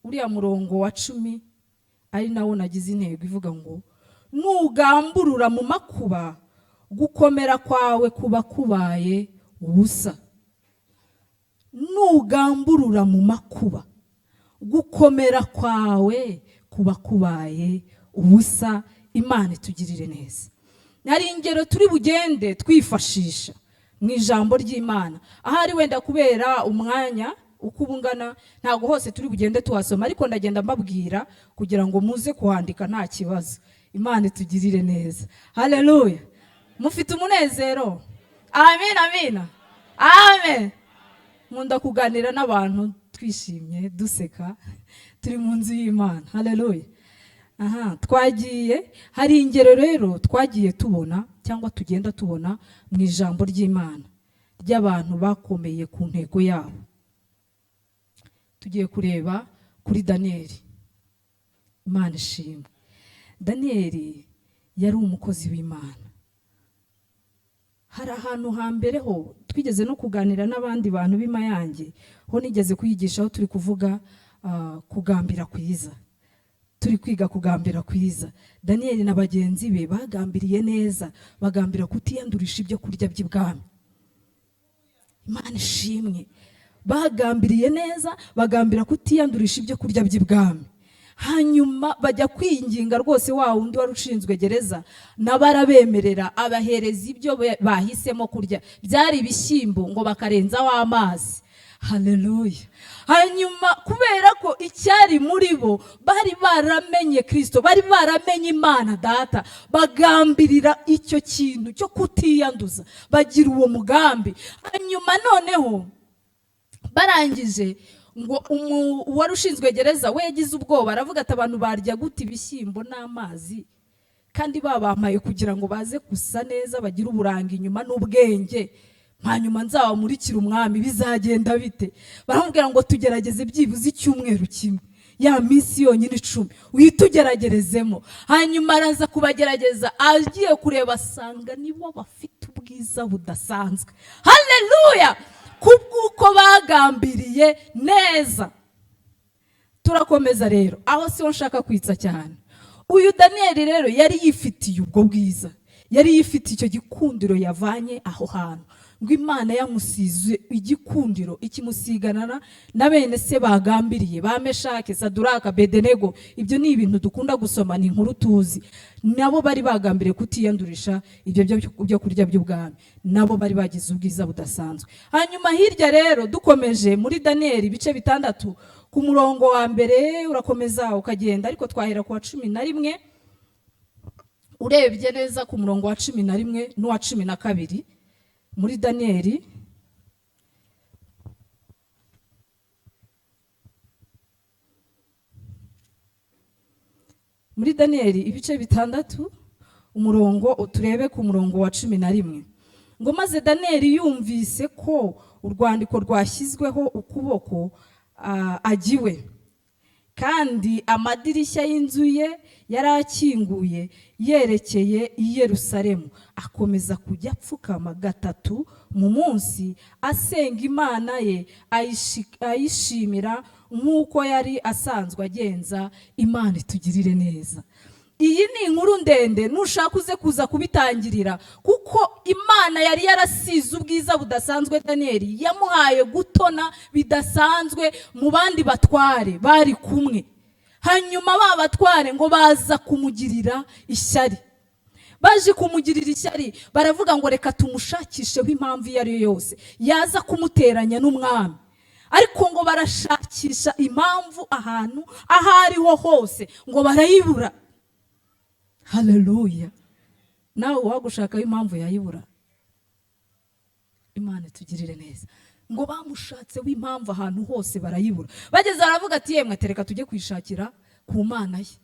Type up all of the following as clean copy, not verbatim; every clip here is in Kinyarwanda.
uriya murongo wa 10 ari nawo nagize intego ivuga ngo nugamburura mu makuba gukomera kwawe kuba kubaye ubusa. Nugamburura mu makuba gukomera kwawe kuba kubaye ubusa. Imana itugirire neza. Nari ingero turi bugende twifashisha mu ijambo ry'Imana. Ahari wenda kubera umwanya ukubungana ntago hose turi bugende tuhasoma, ariko ndagenda mbabwira kugira ngo muze kuhandika nta kibazo. Imana itugirire neza. Haleluya. Mufite umunezero. Amen, amen. Amen. Nkunda kuganira n'abantu twishimye duseka turi mu nzu y'Imana. Haleluya. Twagiye hari ingero rero twagiye tubona cyangwa tugenda tubona mu ijambo ry'Imana ry'abantu bakomeye ku ntego yabo. Tugiye kureba kuri Danieli. Imana ishimwe. Danieli yari umukozi w'Imana. Hari ahantu hambere ho twigeze no kuganira n'abandi bantu b'imayange ho nigeze kuyigishaho turi kuvuga kugambira kwiza. Turi kwiga kugambira kwiza. Danieli na bagenzi be bagambiriye neza, bagambira kutiyandurisha ibyo kurya by'ibwami. Imana ishimwe. Bagambiriye neza, bagambira kutiyandurisha ibyo kurya by'ibwami. Hanyuma bajya kwinginga rwose wa wundi wari ushinzwe gereza n'abarabemerera abahereza ibyo bahisemo kurya. Byari ibishyimbo ngo bakarenzaho amazi. Haleluya. Hanyuma kubera ko icyari muri bo bari baramenye Kristo, bari baramenye Imana Data, bagambirira icyo kintu cyo kutiyanduza, bagira uwo mugambi. Hanyuma noneho barangije ngo wari ushinzwe gereza we yagize ubwoba, aravuga ati abantu barya gute ibishyimbo n'amazi kandi babamaye kugira ngo baze gusa neza bagire uburanga inyuma n'ubwenge, hanyuma nzabamurikira umwami bizagenda bite? Baramubwira ngo tugerageze byibuze icyumweru kimwe, ya minsi yonyine 10 witugeragerezemo. Hanyuma araza kubagerageza, agiye kureba asanga nibo bafite ubwiza budasanzwe. Haleluya. Kubwuko bagambiriye neza. Turakomeza rero, aho siho nshaka kwitsa cyane. Uyu Danieli rero yari yifitiye ubwo bwiza, yari yifitiye icyo gikundiro yavanye aho hantu. Ngo Imana yamusize igikundiro ikimusiganana na bene se bagambiriye ba Meshake, Saduraka, Bedenego. Ibyo ni ibintu dukunda gusoma, ni inkuru tuzi. Nabo bari bagambiriye kutiyandurisha ibyo byo kurya by'ubwami. Nabo bari bagize ubwiza budasanzwe. Hanyuma hirya rero dukomeje muri Danieli ibice 6 ku murongo wa mbere urakomeza ukagenda, ariko twahera ku wa 11 urebye neza ku murongo wa 11 n'uwa 12 muri Danieli. Muri Danieli ibice 6 umurongo uturebe ku murongo wa 11. Ngo maze Danieli yumvise ko urwandiko rwashyizweho ukuboko agiwe, kandi amadirishya y'inzu ye yarakinguye yerekeye i Yerusalemu. Akomeza kujya apfukama 3 mu munsi asenga Imana ye, ayishimira nk'uko yari asanzwe agenza. Imana itugirire neza. Iyi ni inkuru ndende nushaka uze kuza kubitangirira, kuko Imana yari yarasize ubwiza budasanzwe Danieli, yamuhaye gutona bidasanzwe mu bandi batware bari kumwe. Hanyuma babatware ngo baza kumugirira ishyari. Baje kumugirira ishyari baravuga ngo reka tumushakisheho impamvu iyo ari yo yose yaza kumuteranya n'umwami. Ariko ngo barashakisha impamvu ahantu ahariho hose ngo barayibura. Haleluya. Nawe wagushaka impamvu yayibura. Imana tugirire neza. Ngo bamushatse w'impamvu ahantu hose barayibura. Bageze baravuga ati yemwe tereka tujye kwishakira ku Mana ye.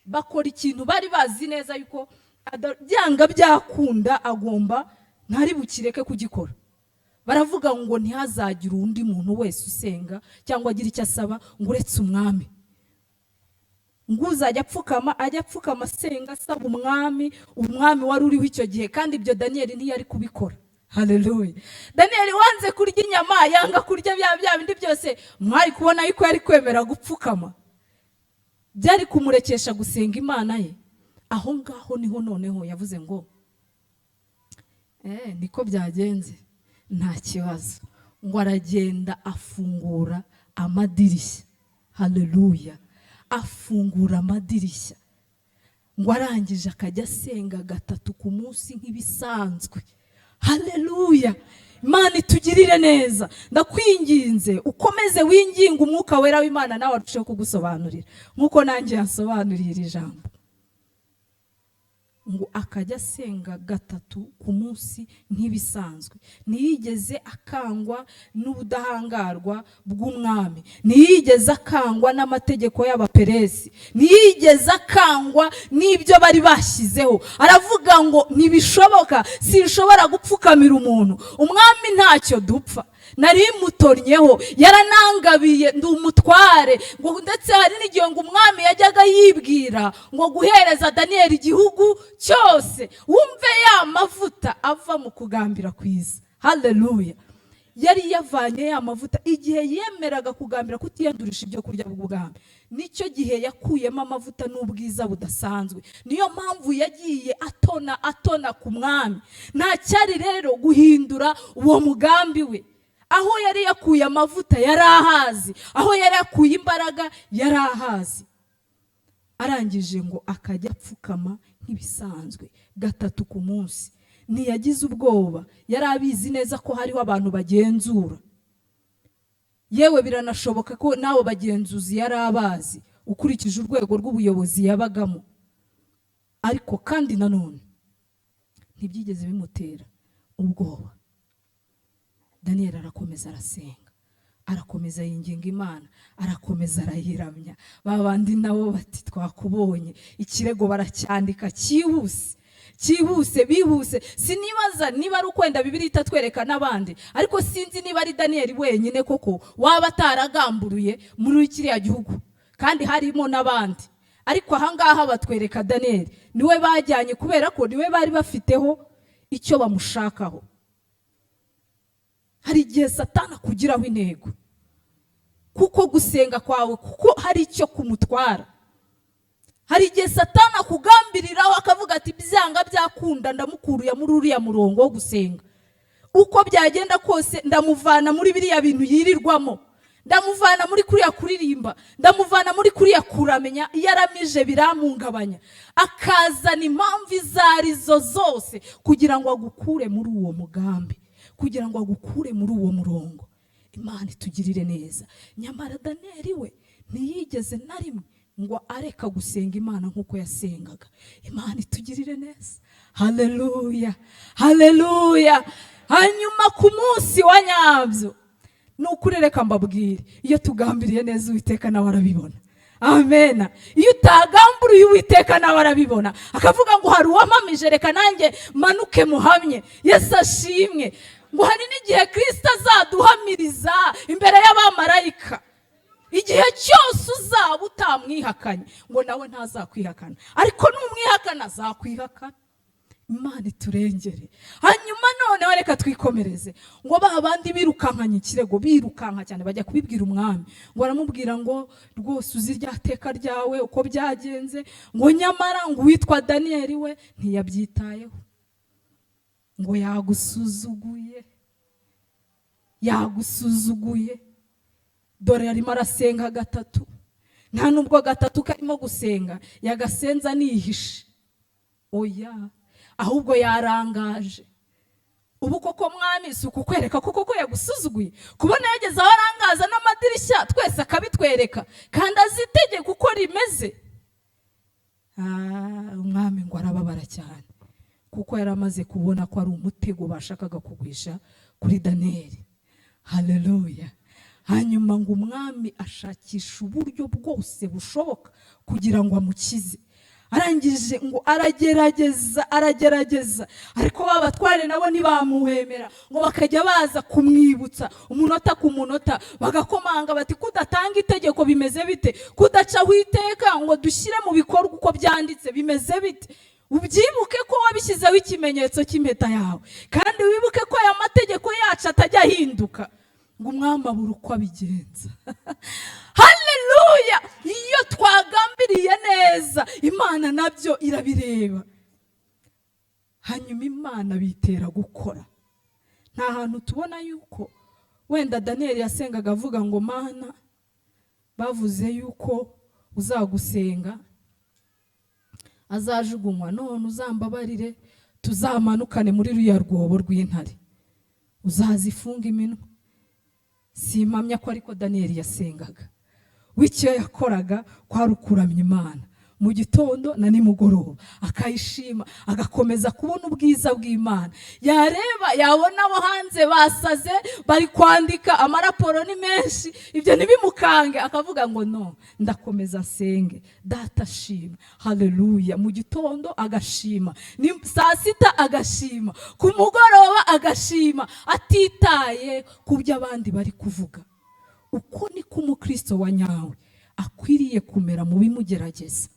Bakora ikintu bari bazi neza yuko byanga byakunda agomba ntari bukireke kugikora. Baravuga ngo ntihazagira undi muntu wese usenga cyangwa agira icyo asaba ngo uretse umwami. Nguza ajya apfukama asenga asaba umwami wari uriho icyo gihe, kandi ibyo Danieli ntiyari kubikora. Haleluya. Daniyeli wanze kurya inyama, yanga kurya bya bindi byose, mwari kubona yuko yari kwemera gupfukama, byari kumurekesha gusenga Imana ye. Aho ngaho niho noneho yavuze ngo niko byagenze, nta kibazo. Ngo aragenda afungura amadirishya. Haleluya. Afungura amadirishya. Ngo arangije akajya asenga 3 ku munsi nk'ibisanzwe. Haleluya. Imana itugirire neza. Ndakwinginze ukomeze winginga umwuka wera w'Imana nawe arusheho kugusobanurira nkuko nanjye yansobanuriye iri jambo. Ngo akajya asenga 3 ku munsi nk'ibisanzwe. Ntiyigeze akangwa n'ubudahangarwa bw'umwami, ntiyigeze akangwa n'amategeko y'abaperesi, ntiyigeze akangwa n'ibyo bari bashyizeho. Aravuga ngo ntibishoboka, sinshobora gupfukamira umuntu, umwami ntacyo dupfa, nari mutornyeho, yaranangabiye ndi umutware. Ngo ndetse hari n'igihe ngo umwami yajyaga yibwira ngo guhereza Daniyeli igihugu cyose. Wumve ya mavuta ava mu kugambira kwiza. Haleluya. Yari yavanye ya mavuta igihe yemeraga kugambira kutiyandurisha ibyo kurya bw'ubwami. Nicyo gihe yakuyemo amavuta n'ubwiza budasanzwe. Niyo mpamvu yagiye atona ku mwami. Nta cyari rero guhindura uwo mugambi we. Aho yari yakuye amavuta yari ahazi, aho yari yakuye imbaraga yari ahazi. Arangije ngo akajya apfukama nk'ibisanzwe 3 ku munsi. Ntiyagize ubwoba, yari abizi neza ko hariho abantu bagenzura. Yewe biranashoboka ko nawe bagenzuzi yari abazi ukurikije urwego rw'ubuyobozi yabagamo. Ariko kandi nanone ntibyigeze bimutera ubwoba. Daniyeli arakomeza arasenga, arakomeza yinginga Imana, arakomeza arayiramya. Babandi nabo bati twakubonye, ikirego baracyandika cyihuse bihuse. Sinibaza niba ari ukwenda Bibiliya itatwereka n'abandi, ariko sinzi niba ari Daniyeli wenyine koko waba ataragamburuye muri kiriya gihugu, kandi harimo n'abandi. Ariko ahangaha batwereka Daniyeli niwe bajyanye kubera ko niwe bari bafiteho icyo bamushakaho. Hari igihe Satani akugiraho intego, kuko gusenga kwawe kuko hari icyo kumutwara. Hari igihe Satani akugambiriraho akavuga ati byanga byakunda ndamukuruye muri uriya murongo wo gusenga. Uko byagenda kose ndamuvana muri biriya bintu yirirwamo, ndamuvana muri kuriya kuririmba, ndamuvana muri kuriya kuramenya. Yaramije biramungabanya, akazana impamvu izarizo zose kugira ngo agukure muri uwo mugambi, kugira ngo agukure muri uwo murongo. Imana itugirire neza. Nyamara Daniyeli we ntiyigeze na rimwe ngo areka gusenga Imana nkuko yasengaga. Imana itugirire neza. Haleluya, haleluya. Hanyuma ku munsi wa nyabyo, nukuri reka mbabwire, iyo tugambiriye neza Uwiteka nawe arabibona. Amen. Iyo utagamburiye Uwiteka nawe arabibona, akavuga ngo hari uwampamije, reka nanjye manuke muhamye. Yesu ashimwe. Ngo hari n'igihe Kristo azaduhamiriza imbere y'abamarayika. Igihe cyose uzaba utamwihakanye, ngo nawe ntazakwihakana, ariko numwihakana azakwihakana. Imana iturengere. Hanyuma noneho reka twikomereze. Ngo babandi birukankanye ikirego, birukanka cyane bajya kubibwira umwami. Ngo aramubwira ngo rwose uzirya teka ryawe uko byagenze, ngo nyamara ngo witwa Daniyeli we ntiyabyitayeho, ngo yagusuzuguye. Dore arimo arasenga 3, nta nubwo 3 karimo gusenga yagasenza nihishe. Oya, ahubwo yarangaje. Ubu koko mwami si ukukwereka koko yagusuzuguye, kubona yageze aho arangaza n'amadirishya twese akabitwereka, kandi azitegeka uko rimeze. Umwami ngo arababara cyane, kuko yaramaze kubona ko ari umutego bashakaga kugwisha kuri Daniyeli. Haleluya. Hanyuma ngo umwami ashakisha uburyo bwose bushoboka kugira ngo amukize. Arangije ngo aragerageza, ariko babatware nabo ntibamuhemera, ngo bakajya baza kumwibutsa umunota ku munota, bagakomanga bati kudatanga itegeko bimeze bite, kudaca witeka ngo dushyire mu bikorwa uko byanditse bimeze bite. ubyibuke ko wabishyizeho ikimenyetso cy'impeta yawe, kandi wibuke ko aya mategeko yacu atajya ahinduka ngo umwami abure uko abigenza. Haleluya! Iyo twagambiriye neza Imana nabyo irabireba, hanyuma Imana bitera gukora. Nta hantu tubona yuko wenda Daniel yasengaga avuga ngo Mana bavuze yuko uzagusenga azajugunywa, none uzambabarire tuzamanukane muri ruya rwobo rw'intare uzazifunga iminwa. Simpamya ko ariko Daniel yasengaga. W'icyo yakoraga kwari ukuramya Imana mu gitondo na nimugoroba, akayishima, agakomeza kubona ubwiza bw'Imana. Yareba yabona abo hanze basaze bari kwandika amaraporo ni menshi, ibyo ntibimukange, akavuga ngo no, ndakomeza nsenge, data ashima. Haleluya! Mu gitondo agashima, ni saa sita agashima, ku mugoroba agashima, atitaye ku byo abandi bari kuvuga. Uko niko umukristo wa nyawe akwiriye kumera mu bimugerageza.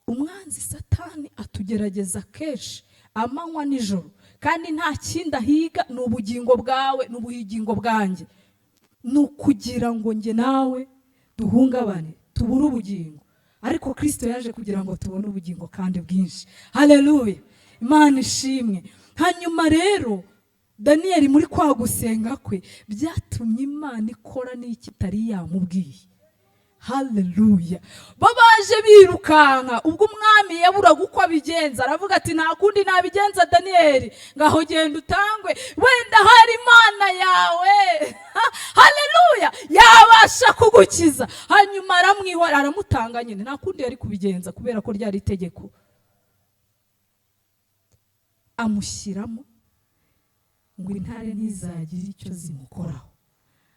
Umwanzi Satani atugerageza kenshi amanywa nijoro, kandi nta kindi ahiga ni ubugingo bwawe n'ubugingo bwanjye, ni ukugira ngo nge nawe duhungabane, tubure ubugingo. Ariko Kristo yaje kugira ngo tubone ubugingo kandi bwinshi. Haleluya! Imana ishimwe. Hanyuma rero Daniel muri kwa gusenga kwe byatumye Imana ikora n'iki itari yamubwiye. Haleluya! Babaje birukanka, ubwo umwami yaburaga uko abigenza, aravuga ati nta kundi nabigenza Daniel, ngaho genda utangwe, wenda hari Imana yawe haleluya yabasha kugukiza. Hanyuma aramwihora, aramutanga nyine, nta kundi yari kubigenza kubera ko ryari itegeko. Amushyiramo ngo intare ntizagire icyo zimukoraho.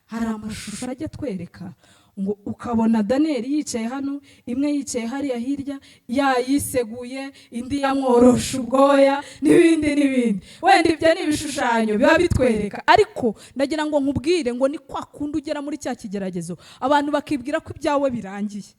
Hari amashusho ajya twereka ngo ukabona Daniel yicaye hano, imwe yicaye hariya hirya yayiseguye, indi yamworosha ubwoya n'ibindi. Wenda ibyo ni ibishushanyo biba bitwereka, ariko ndagira ngo nkubwire ngo ni kwa kundi ugera muri cya kigeragezo abantu bakibwira ko ibyawe birangiye.